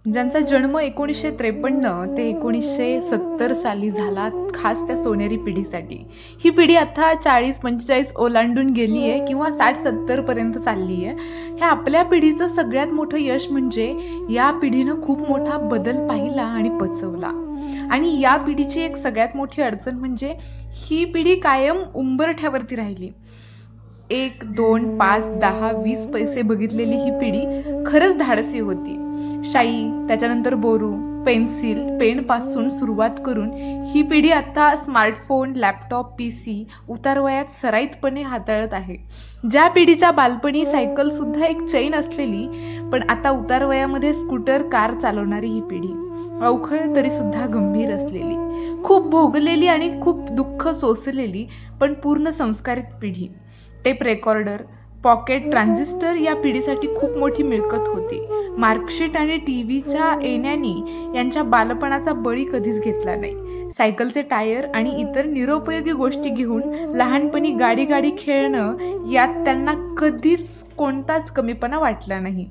ज्यांचा जन्म 1953 ते 1970 साली झाला, खास त्या सोनेरी पिढीसाठी. ही पिढी आता 40-45 ओलांडून गेली आहे किंवा 60-70 पर्यंत चालली आहे. ह्या आपल्या पिढीचं सगळ्यात मोठं यश म्हणजे या पिढीनं खूप मोठा बदल पाहिला आणि पचवला. आणि या पिढीची एक सगळ्यात मोठी अडचण म्हणजे ही पिढी कायम उंबरठ्यावरती राहिली. 1, 2, 5, 10, 20 पैसे बघितलेली ही पिढी खरंच धाडसी होती. शाई, त्याच्यानंतर बोरू, पेन्सिल, पेन पासून सुरुवात करून ही पिढी आता स्मार्टफोन, लॅपटॉप, पीसी उतारवयात सराईतपणे हाताळत आहे. ज्या पिढीच्या बालपणी सायकल सुद्धा एक चैन असलेली, पण आता उतारवयामध्ये स्कूटर, कार चालवणारी ही पिढी अवखळ तरी सुद्धा गंभीर असलेली, खूप भोगलेली आणि खूप दुःख सोसलेली पण पूर्ण संस्कारित पिढी. टेप रेकॉर्डर, पॉकेट, ट्रान्झिस्टर या पिढीसाठी खूप मोठी मिळकत होती. मार्कशीट आणि टीव्हीच्या येण्याने यांच्या बालपणाचा बळी कधीच घेतला नाही. सायकलचे टायर आणि इतर निरुपयोगी गोष्टी घेऊन लहानपणी गाडी गाडी खेळणं यात त्यांना कधीच कोणताच कमीपणा वाटला नाही.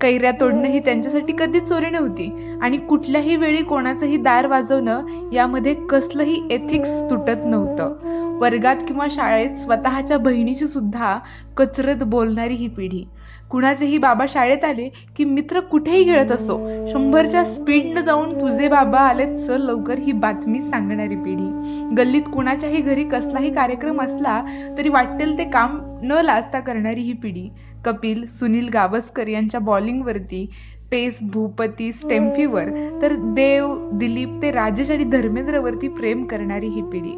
कैऱ्या तोडणं ही त्यांच्यासाठी कधीच चोरी नव्हती आणि कुठल्याही वेळी कोणाचंही दार वाजवणं यामध्ये कसलंही एथिक्स तुटत नव्हतं. वर्गात किंवा शाळेत स्वतःच्या बहिणीची सुद्धा कचरत बोलणारी ही पिढी. कुणाचेही बाबा शाळेत आले की मित्र कुठेही खेळत असो, 100च्या स्पीडनं जाऊन तुझे बाबा आलेत चल लवकर ही बातमी सांगणारी पिढी. गल्लीत कुणाच्याही घरी कसलाही कार्यक्रम असला तरी वाटेल ते काम न लाजता करणारी ही पिढी. कपिल, सुनील गावस्कर यांच्या बॉलिंगवरती, पेस, भूपती, स्टेम्फीवर, तर देव, दिलीप ते राजेश आणि धर्मेंद्रवरती प्रेम करणारी ही पिढी.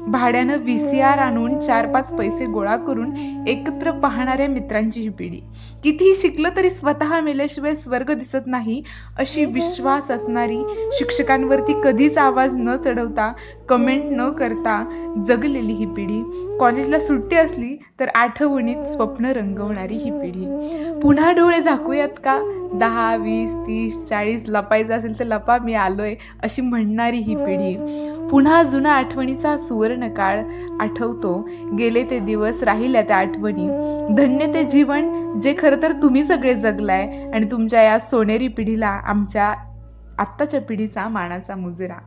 भाड्यानं VCR आणून 4-5 पैसे गोळा करून एकत्र पाहणाऱ्या मित्रांची ही पिढी. कितीही शिकलं तरी स्वतः मेल्याशिवाय स्वर्ग दिसत नाही अशी विश्वास असणारी, शिक्षकांवरती कधीच आवाज न चढवता, कमेंट न करता जगलेली ही पिढी. कॉलेजला सुट्टी असली तर आठवणीत स्वप्न रंगवणारी ही पिढी. पुन्हा डोळे झाकूयात का? 10, 20, 30, 40 लपायचं असेल तर लपा, मी आलोय अशी म्हणणारी ही पिढी. पुन्हा जुना आठवणीचा सुवर्ण काळ आठवतो, गेले ते दिवस, राहिल्या त्या आठवणी. धन्य ते जीवन जे खरं तर तुम्ही सगळे जगलाय आणि तुमच्या या सोनेरी पिढीला आमच्या आत्ताच्या पिढीचा मानाचा मुजरा.